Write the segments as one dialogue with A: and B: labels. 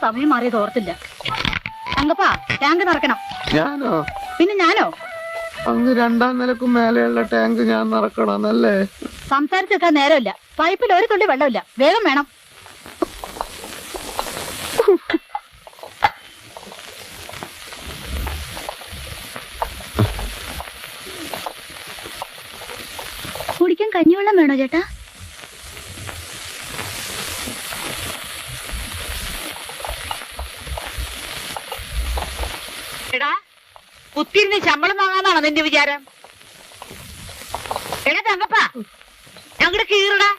A: സമയം മാറിയത് ഓർത്തില്ല. തങ്കപ്പാ, ടാങ്ക് നിറക്കണം.
B: ഞാനോ?
A: പിന്നെ ഞാനോ?
B: അങ്ങ് 2ാം നിലക്കും മേലെയുള്ള ടാങ്ക് ഞാൻ നിറക്കണമെന്നല്ലേ?
A: സംസാരിച്ച് നിൽക്കാൻ നേരമില്ല. പൈപ്പിൽ ഒരു തുള്ളി വെള്ളമില്ല. വേഗം വേണം. കുടിക്കാൻ കഞ്ഞിവെള്ളം വേണോ ചേട്ടാ?
C: എടാ, കുത്തിരുന്ന് ശമ്പളം വാങ്ങാന്നാണോ നിന്റെ വിചാരം? എടാ തങ്കപ്പാ, ഞങ്ങടെ കീറടാ.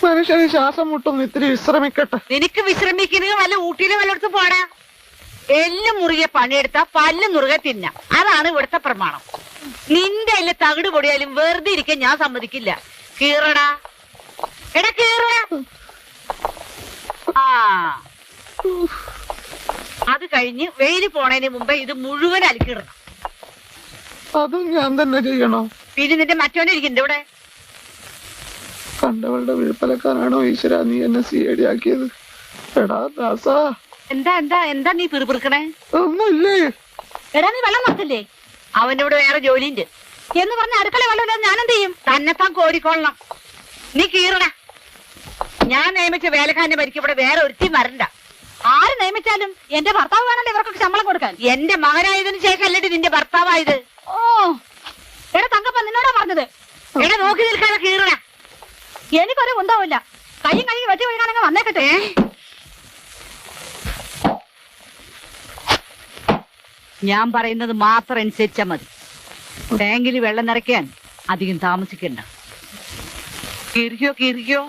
B: മനുഷ്യന് ശ്വാസം മുട്ടും, ഇത്തിരി വിശ്രമിക്കട്ടെ.
C: നിനക്ക് വിശ്രമിക്കുന്നത് വല്ല ഊട്ടിയിലെ വല്ലയിടത്ത് പോടാ. എല്ലും മുറുകെ പണിയെടുത്താ പല്ലും മുറുകെ തിന്ന. അതാണ് ഇവിടുത്തെ പ്രമാണം. നിന്റെ അല്ല തകിട് പൊടിയാലും വെറുതെ ഇരിക്കാൻ ഞാൻ സമ്മതിക്കില്ല. കീറടാ, എടാ കീറടാ. ആ, അത് കഴിഞ്ഞ് വെയില് പോണതിന് മുമ്പേ ഇത് മുഴുവൻ അലക്കിടണം.
B: അതും ഞാൻ തന്നെ ചെയ്യണോ?
C: പിന്നെ നിന്റെ മറ്റോനെ ഇരിക്കണ്ട ഇവിടെ.
B: കണ്ടവളുടെ വിഴുപ്പലക്കാനാണോ ഈശ്വര നീ എന്നെ CID ആക്കിയത്? എടാ ദാസാ,
C: എന്താ എന്താ എന്താ നീ പിറുപിറുക്കണേ?
B: ഒന്നുമില്ലേ?
A: എടാ, നീ വെള്ളം നിറച്ചില്ലേ?
C: അവനോട് വേറെ ജോലിയുണ്ട്
A: എന്ന് പറഞ്ഞ അടുക്കള വെള്ളമില്ലാതെ ഞാൻ എന്ത് ചെയ്യും?
C: തന്നെത്താൻ കോരിക്കൊള്ളണം. നീ കീറടാ. ഞാൻ നിയമിച്ച വേലക്കാരനെ ഭരിക്കും ഇവിടെ വേറെ ഒരുത്തി വരണ്ട.
A: ആര് നിയമിച്ചാലും എന്റെ ഭർത്താവ് വേണല്ലോ ഇവർക്കൊക്കെ ശമ്പളം കൊടുക്കാൻ.
C: എന്റെ മകനായതിനു ശേഷം അല്ലടി നിന്റെ ഭർത്താവായത്.
A: ഓ, എടാ തങ്കപ്പ, നിന്നോടാ പറഞ്ഞത്.
C: എടാ നോക്കി നിൽക്കാതെ കീറടാ.
A: എനിക്കൊരു കുന്തവുമില്ല. കയ്യും കഴുകി വെട്ടി വീഴാണെങ്കിൽ വന്നേക്കട്ടെ.
C: ഞാൻ പറയുന്നത് മാത്രം അനുസരിച്ചാ മതി. ടാങ്കിൽ വെള്ളം നിറയ്ക്കാൻ അധികം താമസിക്കണ്ട. കീറിക്കോ കീറിക്കോ.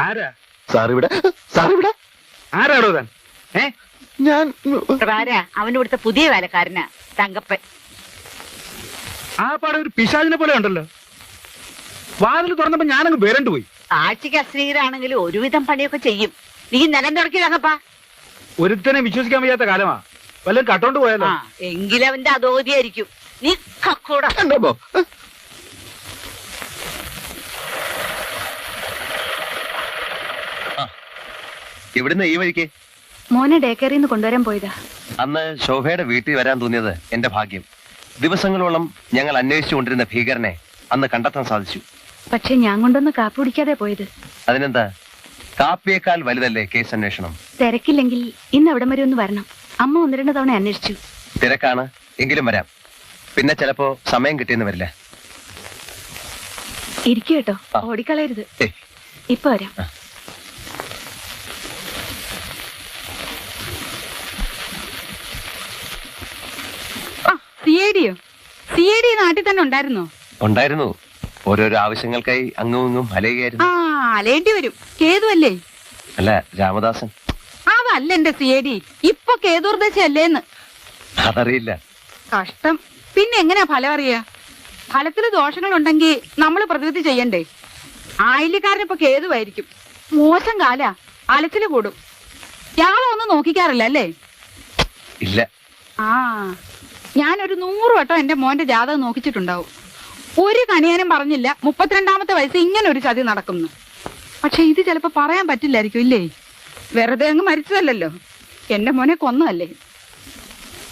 D: ആരാ
B: സാറിവിടെ?
D: ആരാടോ താൻ?
B: ഞാൻ
C: ആരാ? അവന്റെ ഇവിടുത്തെ പുതിയ വേലക്കാരനാ, തങ്കപ്പൻ.
D: ആ പാടെ ഒരു പിശാചിനെ പോലെ ഉണ്ടല്ലോ. വാതിൽ തുറന്നപ്പോ ഞാനങ്ങ് വരണ്ടു പോയി.
C: ആഴ്ചക്ക് അശ്രീകരാണെങ്കിലും ഒരുവിധം പണിയൊക്കെ ചെയ്യും. നീ നിലം തുടക്കി തങ്കപ്പാ.
D: ഒരുത്തനെ വിശ്വസിക്കാൻ വയ്യാത്ത കാലമാ. വല്ലതും കട്ടോണ്ട് പോയാലോ?
C: എങ്കിലും അവന്റെ അധോഗതിയായിരിക്കും. നീ കക്കൂടാ.
B: കണ്ടപ്പോ
E: ഇവിടുന്ന് ഈ വഴിക്ക്
A: മോനെ ഡേക്കറിന്ന് കൊണ്ടുവരാൻ പോയതാ.
E: അന്ന് ശോഭയുടെ വീട്ടിൽ വരാൻ തോന്നിയത് എന്റെ ഭാഗ്യം. ദിവസങ്ങളോളം ഞങ്ങൾ അന്വേഷിച്ചുകൊണ്ടിരുന്ന ഭീകരനെ അന്ന് കണ്ടെത്താൻ സാധിച്ചു.
A: പക്ഷെ ഞാൻ കൊണ്ടൊന്ന് കാപ്പി കുടിക്കാതെ പോയത്.
E: അതിനെന്താ, കാപ്പിയേക്കാൾ വലുതല്ലേ കേസ് അന്വേഷണം?
A: തിരക്കില്ലെങ്കിൽ ഇന്ന് അവിടം വരെ ഒന്ന് വരണം. അമ്മ 1-2 തവണ അന്വേഷിച്ചു.
E: തിരക്കാണ്, എങ്കിലും വരാം. പിന്നെ ചിലപ്പോ സമയം കിട്ടിയെന്ന് വരില്ല.
A: ഇരിക്കു കേട്ടോ, ഓടിക്കളയരുത്. ഇപ്പൊ വരാം.
C: CID നാട്ടിൽ തന്നെ ഉണ്ടായിരുന്നോ?
E: ഉണ്ടായിരുന്നു. ഓരോരോ ആവശ്യങ്ങൾക്കായി അങ്ങും ഇങ്ങും അലയുകയായിരുന്നു.
C: അലേണ്ടി വരും. കേതുവല്ലേ?
E: അല്ല, രാമദാസൻ.
C: അതല്ല എന്റെ CID. ഇപ്പൊ കേതുർദശയല്ലേന്ന്.
E: അതറിയില്ല.
C: കഷ്ടം. പിന്നെ എങ്ങനെയാ ഫലം അറിയാ? ഫലത്തില് ദോഷങ്ങളുണ്ടെങ്കിൽ നമ്മൾ പ്രതിവിധി ചെയ്യണ്ടേ? ആയില്യക്കാരനിപ്പോ കേതുവായിരിക്കും. മോശം കാല, അലച്ചില് കൂടും. യാതൊന്നും ഒന്നും നോക്കിക്കാറില്ല അല്ലേ?
E: ഇല്ല.
C: ഞാനൊരു 100 വട്ടം എന്റെ മോന്റെ ജാതകം നോക്കിച്ചിട്ടുണ്ടാവും. ഒരു കണിയാനും പറഞ്ഞില്ല 32ാമത്തെ വയസ്സ് ഇങ്ങനെ ഒരു ചതി നടക്കുന്നു. പക്ഷെ ഇത് ചിലപ്പോ പറയാൻ പറ്റില്ലായിരിക്കും. ഇല്ലേ? വെറുതെ അങ്ങ് മരിച്ചതല്ലോ, എന്റെ മോനെ കൊന്നതല്ലേ.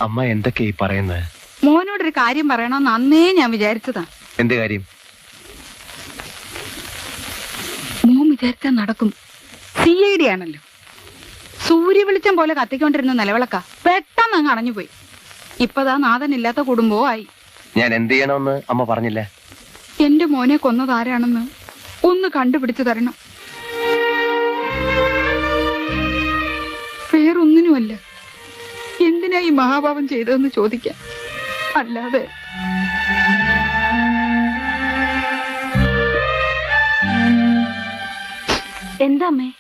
E: അമ്മ എന്തൊക്കെയാ ഈ പറയുന്നത്?
C: മോനോടൊരു കാര്യം പറയണമെന്ന് അന്നേ ഞാൻ വിചാരിച്ചതാ.
E: എന്ത് കാര്യം?
C: മോൻ വിചാരിച്ചാ നടക്കും. CID ആണല്ലോ. സൂര്യ വെളിച്ചം പോലെ കത്തിക്കൊണ്ടിരുന്ന നിലവിളക്ക പെട്ടെന്ന് അങ്ങ് അണഞ്ഞുപോയി. ഇപ്പതാ നാഥനില്ലാത്ത കുടുംബവും ആയി.
E: ഞാൻ എന്ത് ചെയ്യണമെന്ന് അമ്മ പറഞ്ഞില്ല.
C: എന്റെ മോനെ കൊന്നതാരാണെന്ന് ഒന്ന് കണ്ടുപിടിച്ചു തരണം. വേറൊന്നിനുമല്ല, എന്തിനാ ഈ മഹാഭാവം ചെയ്തതെന്ന് ചോദിക്കാൻ. അല്ലാതെ
A: എന്താ അമ്മേ?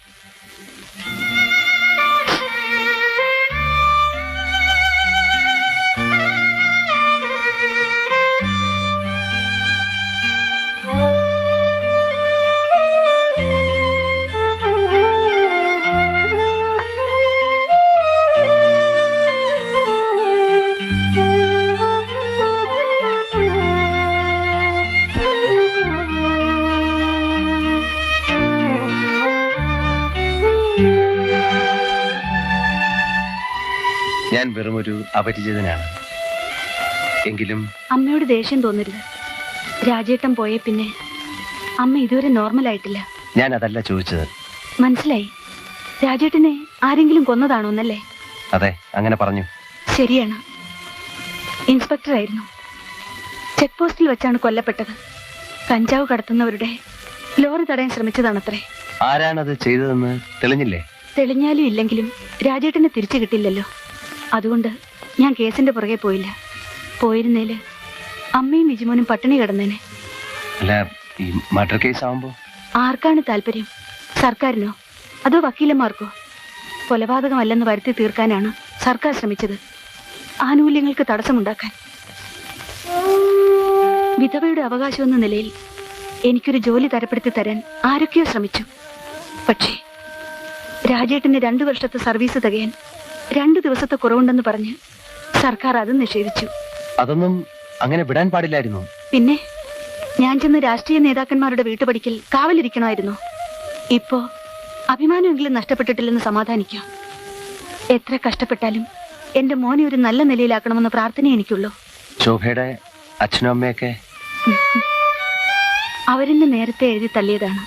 E: ഞാൻ വെറും ഒരു അപരിചിതനാണ്. എങ്കിലും
A: അമ്മയോട് ദേഷ്യം തോന്നരുത്. രാജേട്ടൻ പോയ പിന്നെ അമ്മ ഇതുവരെ നോർമൽ ആയിട്ടില്ല.
E: ഞാൻ അതല്ല ചോദിച്ചത്.
A: മനസ്സിലായി. രാജേട്ടനെ ആരെങ്കിലും കൊന്നതാണോ എന്നല്ലേ?
E: അതെ, അങ്ങനെ പറഞ്ഞു.
A: ശരിയാണ്. ഇൻസ്പെക്ടർ ആയിരുന്നു. ചെക്ക് പോസ്റ്റിൽ വെച്ചാണ് കൊല്ലപ്പെട്ടത്. കഞ്ചാവ് കടത്തുന്നവരുടെ ലോറി തടയാൻ ശ്രമിച്ചതാണത്രേ.
E: ആരാണത് ചെയ്തതെന്ന് തെളിഞ്ഞില്ലേ?
A: തെളിഞ്ഞാലും ഇല്ലെങ്കിലും രാജേട്ടനെ തിരിച്ചു കിട്ടില്ലല്ലോ. അതുകൊണ്ട് ഞാൻ കേസിന്റെ പുറകെ പോയില്ല. പോയിരുന്നേല് അമ്മയും വിജിമോനും പട്ടിണി കിടന്നേനെ.
E: അല്ല, ഈ മർഡർ കേസ് ആവുമ്പോ
A: ആർക്കാണ് താല്പര്യം? സർക്കാരിനോ അതോ വക്കീലന്മാർക്കോ? കൊലപാതകമല്ലെന്ന് വരുത്തി തീർക്കാനാണ് സർക്കാർ ശ്രമിച്ചത്, ആനുകൂല്യങ്ങൾക്ക് തടസ്സമുണ്ടാക്കാൻ. വിധവയുടെ അവകാശം എന്ന നിലയിൽ എനിക്കൊരു ജോലി തരപ്പെടുത്തി തരാൻ ആരൊക്കെയോ ശ്രമിച്ചു. പക്ഷേ രാജേട്ടന് 2 വർഷത്തെ സർവീസ് തികയാൻ 2 ദിവസത്തെ കുറവുണ്ടെന്ന് പറഞ്ഞ് സർക്കാർ അത് നിഷേധിച്ചു.
E: അതൊന്നും അങ്ങനെ വിടാൻ പാടില്ലായിരുന്നു.
A: പിന്നെ ഞാൻ ചെന്ന് രാഷ്ട്രീയ നേതാക്കന്മാരുടെ വീട്ടുപടിക്കൽ കാവലിരിക്കണമായിരുന്നു. ഇപ്പോ അഭിമാനമെങ്കിലും നഷ്ടപ്പെട്ടിട്ടില്ലെന്ന് സമാധാനിക്കാം. എത്ര കഷ്ടപ്പെട്ടാലും എന്റെ മോനെ ഒരു നല്ല നിലയിലാക്കണമെന്ന പ്രാർത്ഥന എനിക്കുള്ളൂ.
E: ശോഭയുടെ അച്ഛനും അമ്മയൊക്കെ
A: അവരെന്നെ നേരത്തെ എഴുതി തള്ളിയതാണ്.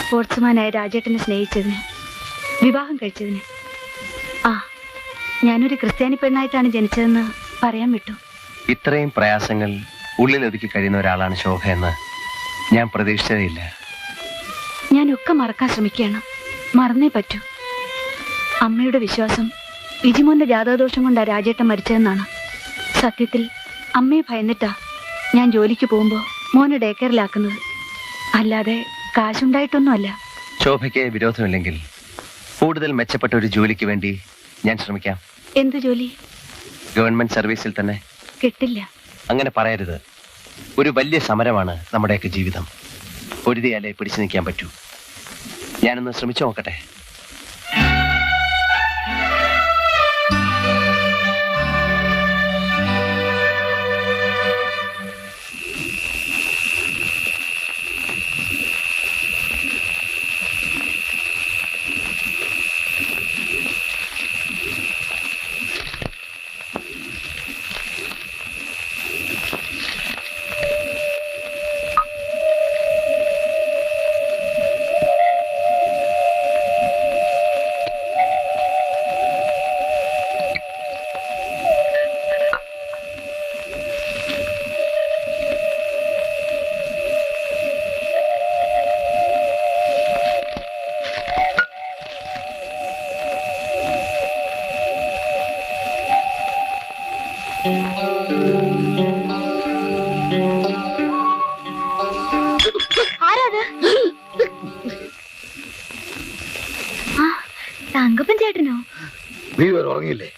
A: സ്പോർട്സ്മാനായ രാജേട്ടനെ സ്നേഹിച്ചതിന്, വിവാഹം കഴിച്ചതിന്. ഞാനൊരു ക്രിസ്ത്യാനി പെണ്ണായിട്ടാണ് ജനിച്ചതെന്ന് പറയാൻ വിട്ടു.
E: ഇത്രയും പ്രയാസങ്ങൾ ഉള്ളിലൊതുക്കി കഴിയുന്ന ഒരാളാണ് ശോഭയെന്ന് ഞാൻ പ്രതീക്ഷിച്ചതേയില്ല.
A: ഞാനൊക്കെ മറക്കാൻ ശ്രമിക്കുകയാണ്. മറന്നേ പറ്റൂ. അമ്മയുടെ വിശ്വാസം വിജിമോന്റെ ജാതകദോഷം കൊണ്ടാ രാജേട്ടൻ മരിച്ചതെന്നാണ്. സത്യത്തിൽ അമ്മയെ ഭയന്നിട്ടാ ഞാൻ ജോലിക്ക് പോകുമ്പോൾ മോനെ ഡേ കെയറിലാക്കുന്നത്. അല്ലാതെ കാശുണ്ടായിട്ടൊന്നുമല്ല.
E: ശോഭയ്ക്ക് വിരോധമില്ലെങ്കിൽ കൂടുതൽ മെച്ചപ്പെട്ട ഒരു ജോലിക്ക് വേണ്ടി ഞാൻ ശ്രമിക്കാം.
A: എന്ത് ജോലി?
E: ഗവൺമെന്റ് സർവീസിൽ തന്നെ.
A: കിട്ടില്ല.
E: അങ്ങനെ പറയരുത്. ഒരു വലിയ സമരമാണ് നമ്മുടെയൊക്കെ ജീവിതം. പൊരുതിയാലേ പിടിച്ചു നിൽക്കാൻ പറ്റൂ. ഞാനൊന്ന് ശ്രമിച്ചു നോക്കട്ടെ.
A: തങ്കപ്പൻ ചേട്ടനോ?
B: നീ വരെ ഉറങ്ങിയില്ലേ?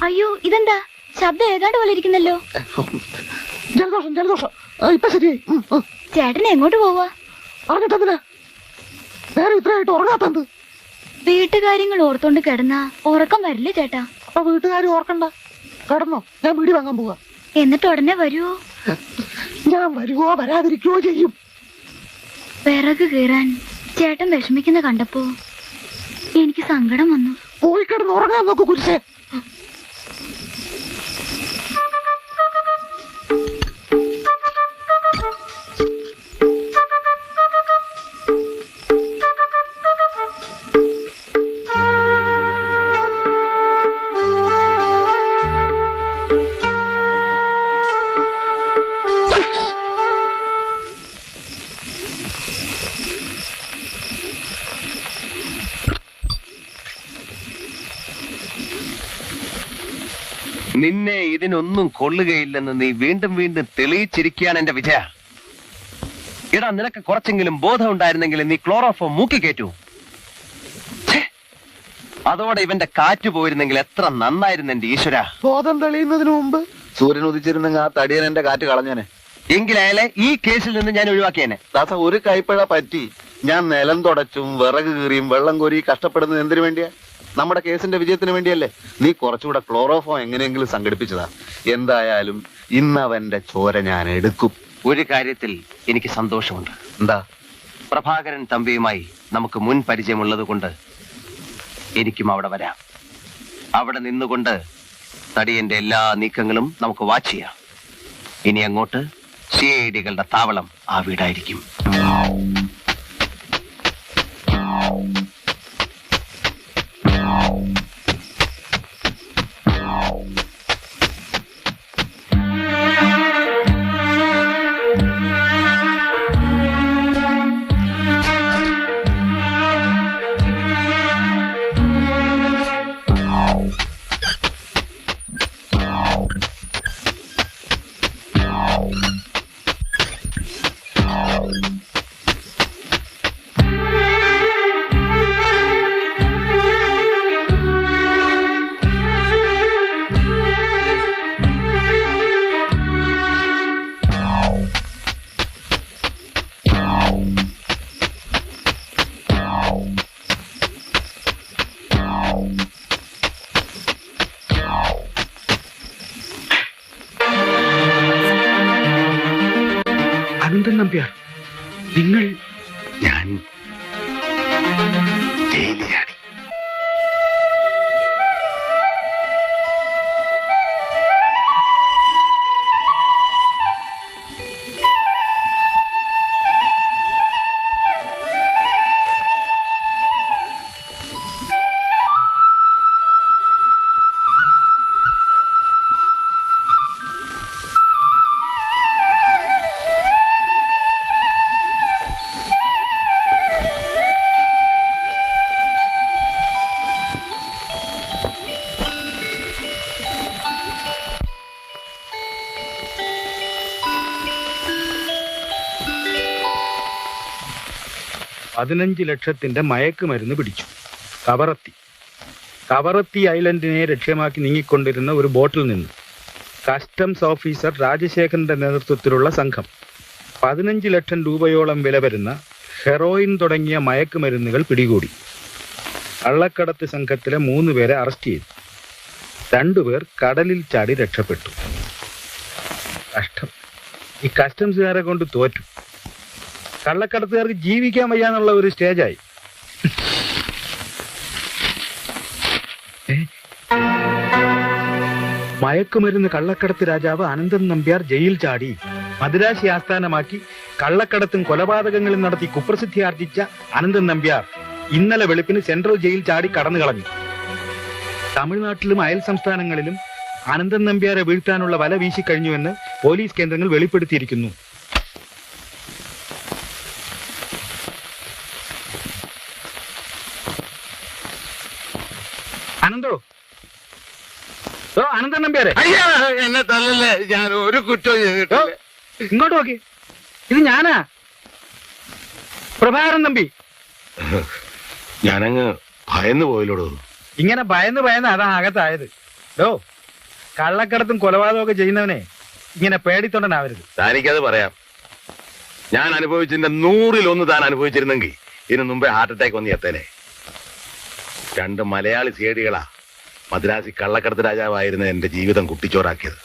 A: അയ്യോ, ഇതെന്താ ശബ്ദം ഏതാണ്ട് പോലെ ഇരിക്കുന്നല്ലോ.
B: ജലദോഷം ജലദോഷം. ഇപ്പൊ ശരിയായി.
A: ചേട്ടൻ എങ്ങോട്ട് പോവാ?
B: അറിഞ്ഞിട്ടതിന് നേരെ ഇത്രയായിട്ട് ഉറങ്ങാത്തത്.
A: വീട്ടുകാര്യങ്ങൾ ഓർത്തോണ്ട് കിടന്നാ ഉറക്കം വരില്ലേ ചേട്ടാ?
B: അപ്പൊ വീട്ടുകാരും ഓർക്കണ്ട. കിടന്നോ, ഞാൻ വീട് വാങ്ങാൻ പോവാ.
A: എന്നിട്ട് ഉടനെ വരുവോ?
B: ഞാൻ വരുവോ വരാതിരിക്കുകയോ ചെയ്യും.
A: വിറക് കീറാൻ ചേട്ടൻ വിഷമിക്കുന്ന കണ്ടപ്പോ എനിക്ക് സങ്കടം വന്നു.
B: പോയി കിടന്ന് ഉറങ്ങാൻ നോക്കൂ കുരിശേ.
E: നിന്നെ ഇതിനൊന്നും കൊള്ളുകയില്ലെന്ന് നീ വീണ്ടും വീണ്ടും തെളിയിച്ചിരിക്കുകയാണ് എന്റെ വിജയ. എടാ, നിനക്ക് കുറച്ചെങ്കിലും ബോധം ഉണ്ടായിരുന്നെങ്കിൽ നീ ക്ലോറോഫോം മൂക്കി കയറ്റൂ. അതോടെ ഇവന്റെ കാറ്റ് പോയിരുന്നെങ്കിൽ എത്ര നന്നായിരുന്നു എന്റെ ഈശ്വര.
B: ബോധം തെളിയുന്നതിന് മുമ്പ് സൂര്യൻ ഉദിച്ചിരുന്നെങ്കിൽ ആ തടിയൻ എന്റെ കാറ്റ് കളഞ്ഞേനെ.
E: എങ്കിലയാലെ ഈ കേസിൽ നിന്ന് ഞാൻ ഒഴിവാക്കിയേനെ.
B: ദാസ, ഒരു കൈപ്പഴ പറ്റി ഞാൻ നിലം തുടച്ചും വിറക് കീറിയും വെള്ളം കോരി കഷ്ടപ്പെടുന്നത് എന്തിനു വേണ്ടിയാ? നമ്മുടെ കേസിന്റെ വിജയത്തിന് വേണ്ടിയല്ലേ? നീ കുറച്ചുകൂടെ ക്ലോറോഫോം എങ്ങനെയെങ്കിലും സംഘടിപ്പിച്ചതാ. എന്തായാലും ഇന്നവന്റെ ചോര ഞാൻ എടുക്കും.
E: ഒരു കാര്യത്തിൽ എനിക്ക് സന്തോഷമുണ്ട്.
B: എന്താ?
E: പ്രഭാകരൻ തമ്പിയുമായി നമുക്ക് മുൻ പരിചയമുള്ളത് കൊണ്ട് എനിക്കും അവിടെ വരാം. അവിടെ നിന്നുകൊണ്ട് തടിയന്റെ എല്ലാ നീക്കങ്ങളും നമുക്ക് വാച്ച് ചെയ്യാം. ഇനി അങ്ങോട്ട് CID-കളുടെ താവളം ആ വീടായിരിക്കും.
D: അനന്തൻ നമ്പ്യാർ, നിങ്ങൾ?
B: ഞാൻ ജയിലിലാണ്.
D: $15 ലക്ഷത്തിന്റെ മയക്കുമരുന്ന് പിടിച്ചു. കവറത്തി ഐലൻഡിനെ ലക്ഷ്യമാക്കി നീങ്ങിക്കൊണ്ടിരുന്ന ഒരു ബോട്ടിൽ നിന്ന് കസ്റ്റംസ് ഓഫീസർ രാജശേഖരന്റെ നേതൃത്വത്തിലുള്ള സംഘം 15 ലക്ഷം രൂപയോളം വില വരുന്ന ഹെറോയിൻ തുടങ്ങിയ മയക്കുമരുന്നുകൾ പിടികൂടി. കള്ളക്കടത്ത് സംഘത്തിലെ 3 പേരെ അറസ്റ്റ് ചെയ്തു. 2 പേർ കടലിൽ ചാടി രക്ഷപ്പെട്ടു. കഷ്ടം, ഈ കസ്റ്റംസുകാരെ കൊണ്ട് തോറ്റു. കള്ളക്കടത്തുകാർക്ക് ജീവിക്കാൻ വയ്യാന്നുള്ള ഒരു സ്റ്റേജായി. മയക്കുമരുന്ന് കള്ളക്കടത്ത് രാജാവ് അനന്തൻ നമ്പ്യാർ ജയിൽ ചാടി. മദ്രാശി ആസ്ഥാനമാക്കി കള്ളക്കടത്തും കൊലപാതകങ്ങളും നടത്തി കുപ്രസിദ്ധി ആർജിച്ച അനന്തൻ നമ്പ്യാർ ഇന്നലെ വെളുപ്പിന് സെൻട്രൽ ജയിൽ ചാടി കടന്നു കളഞ്ഞു. തമിഴ്നാട്ടിലും അയൽ സംസ്ഥാനങ്ങളിലും അനന്തൻ നമ്പ്യാരെ വീഴ്ത്താനുള്ള വല വീശിക്കഴിഞ്ഞുവെന്ന് പോലീസ് കേന്ദ്രങ്ങൾ വെളിപ്പെടുത്തിയിരിക്കുന്നു. അനന്തോ, അനന്തൻ നമ്പ്യാരെ,
B: എന്നെ തല്ലല്ലേ, ഞാൻ ഒരു കുറ്റവും ചെയ്തിട്ടില്ല.
D: ഇങ്ങോട്ട് നോക്കി, ഇത് ഞാനാ, പ്രഭാകരൻ നമ്പി.
B: ഞാനങ്ങ് ഭയന്നു പോയില്ലോടോ.
D: ഇങ്ങനെ ഭയന്ന് അതാ അകത്തായത്. കള്ളക്കടത്തും കൊലപാതകമൊക്കെ ചെയ്യുന്നവനെ ഇങ്ങനെ പേടിത്തൊണ്ടനാവരുത്.
B: താനിക്കത് പറയാം. ഞാൻ അനുഭവിച്ചതിന്റെ 100-1 താൻ അനുഭവിച്ചിരുന്നെങ്കിൽ ഇതിനു മുമ്പേ ഹാർട്ട് അറ്റാക്ക് വന്ന് എത്തേനെ. 2 മലയാളി CID-കളാ മദ്രാസി കള്ളക്കടത്ത് രാജാവായിരുന്ന എന്റെ ജീവിതം കുട്ടിച്ചോറാക്കിയത്.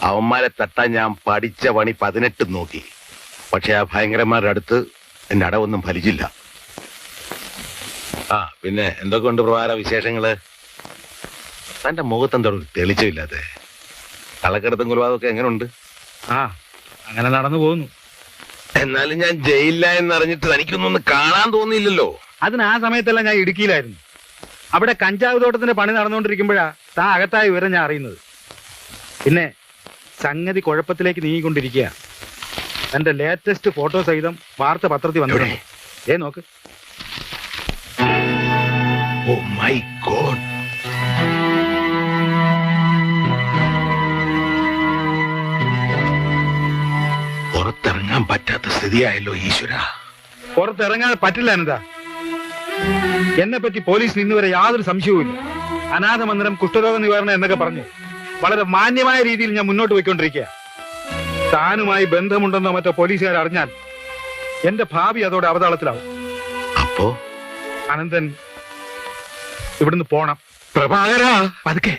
B: അവന്മാരെ തട്ടാൻ ഞാൻ പഠിച്ച പണി 18 നോക്കി. പക്ഷെ ആ ഭയങ്കരന്മാരുടെ അടുത്ത് എന്റെ അടവൊന്നും ഫലിച്ചില്ല. പിന്നെ എന്തൊക്കെ ഉണ്ട് പ്രഭാര വിശേഷങ്ങള്? തന്റെ മുഖത്തെന്തോ തെളിച്ചില്ലാതെ. കള്ളക്കടത്തും കൊലപാതകമൊക്കെ എങ്ങനെയുണ്ട്?
D: അങ്ങനെ നടന്നു പോകുന്നു.
B: എന്നാലും ഞാൻ ജയിലില്ല എന്നറിഞ്ഞിട്ട് തനിക്കൊന്നും കാണാൻ തോന്നിയില്ലല്ലോ.
D: അതിന് ആ സമയത്തെല്ലാം ഞാൻ ഇടുക്കിയിലായിരുന്നു. അവിടെ കഞ്ചാവ് തോട്ടത്തിന്റെ പണി നടന്നുകൊണ്ടിരിക്കുമ്പോഴാ താ അകത്തായ വിവരം ഞാൻ അറിയുന്നത്. പിന്നെ സംഗതി കുഴപ്പത്തിലേക്ക് നീങ്ങിക്കൊണ്ടിരിക്കുക. എന്റെ ലേറ്റസ്റ്റ് ഫോട്ടോ സഹിതം വാർത്ത പത്രത്തിൽ വന്നിട്ടുണ്ട്. നോക്ക്.
B: Oh my god. പുറത്തിറങ്ങാൻ പറ്റാത്ത സ്ഥിതിയായല്ലോ ഈശ്വര.
D: പുറത്തിറങ്ങാൻ പറ്റില്ല അനന്ത. എന്നെ പറ്റി പോലീസിന് ഇന്നുവരെ യാതൊരു സംശയവുമില്ല. അനാഥ മന്ദിരം, കുഷ്ഠരോഗ നിവാരണം എന്നൊക്കെ പറഞ്ഞ് വളരെ മാന്യമായ രീതിയിൽ ഞാൻ മുന്നോട്ട് പോയിക്കൊണ്ടിരിക്കുക. താനുമായി ബന്ധമുണ്ടെന്നോ മറ്റോ പോലീസുകാർ അറിഞ്ഞാൽ എന്റെ ഭാവി അതോടെ അവതാളത്തിലാവും.
B: അപ്പോ
D: അനന്തൻ ഇവിടുന്ന് പോണം.
B: പ്രഭാകര,
D: പതുക്കെ.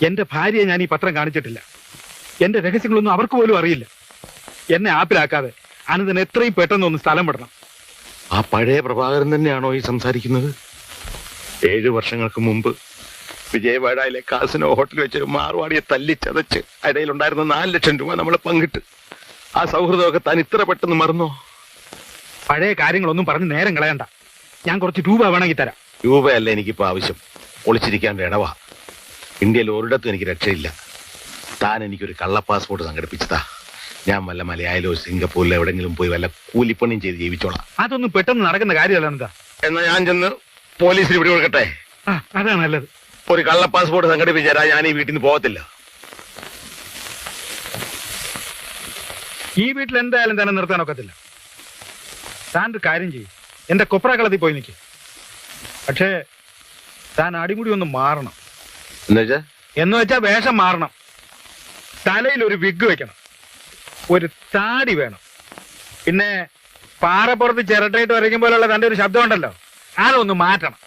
D: എന്റെ ഭാര്യയെ ഞാൻ ഈ പത്രം കാണിച്ചിട്ടില്ല. എന്റെ രഹസ്യങ്ങളൊന്നും അവർക്ക് പോലും അറിയില്ല. എന്നെ ആപ്പിലാക്കാതെ അനന്തൻ എത്രയും പെട്ടെന്ന് ഒന്ന് സ്ഥലം വിടണം.
B: ആ പഴയ പ്രഭാകരൻ തന്നെയാണോ ഈ സംസാരിക്കുന്നത്? 7 വർഷങ്ങൾക്ക് മുമ്പ്
F: വിജയവാഡയിലെ കാസിനോ ഹോട്ടലിൽ വെച്ച് മാറുവാടിയെ തല്ലിച്ചതച്ച് ഇടയിലുണ്ടായിരുന്ന 4 ലക്ഷം രൂപ നമ്മൾ പങ്കിട്ട് ആ സൗഹൃദമൊക്കെ താൻ ഇത്ര പെട്ടെന്ന് മറന്നോ?
D: പഴയ കാര്യങ്ങളൊന്നും പറഞ്ഞ് നേരം കളയണ്ട. ഞാൻ കുറച്ച് രൂപ വേണമെങ്കിൽ തരാം.
F: രൂപയല്ല എനിക്കിപ്പോ ആവശ്യം, ഒളിച്ചിരിക്കാൻ വേണവാ. ഇന്ത്യയിൽ ഒരിടത്തും എനിക്ക് രക്ഷയില്ല. താൻ എനിക്കൊരു കള്ള പാസ്പോർട്ട് സംഘടിപ്പിച്ചതാ. ഞാൻ വല്ല മലയാളിലോ സിംഗപ്പൂരിലോ എവിടെങ്കിലും പോയി വല്ല കൂലിപ്പണിയും ചെയ്ത് ജീവിച്ചോളാം.
D: അതൊന്നും പെട്ടെന്ന് നടക്കുന്ന കാര്യമല്ല എന്താ.
F: എന്നാ ഞാൻ ചെന്ന് പോലീസിന് പിടി കൊടുക്കട്ടെ?
D: അതാണ് നല്ലത്.
F: ഒരു കള്ള പാസ്പോർട്ട് സംഘടിപ്പിച്ചാൽ ഞാൻ ഈ വീട്ടിൽ നിന്ന് പോകത്തില്ല.
D: ഈ വീട്ടിൽ എന്തായാലും തന്നെ നിർത്താൻ ഒക്കത്തില്ല. താൻ ഒരു കാര്യം ചെയ്യും, എന്റെ കൊപ്രാക്കളത്തിൽ പോയി നിൽക്കും. പക്ഷേ താൻ അടിമുടി ഒന്ന് മാറണം. എന്ന് വെച്ചാ വേഷം മാറണം. തലയിൽ ഒരു വിഗ് വെക്കണം, ഒരു താടി വേണം. പിന്നെ പാറപ്പുറത്ത് ചിരട്ടയിട്ട് വരയ്ക്കും പോലുള്ള തന്റെ ഒരു ശബ്ദം ഉണ്ടല്ലോ, അതൊന്ന് മാറ്റണം.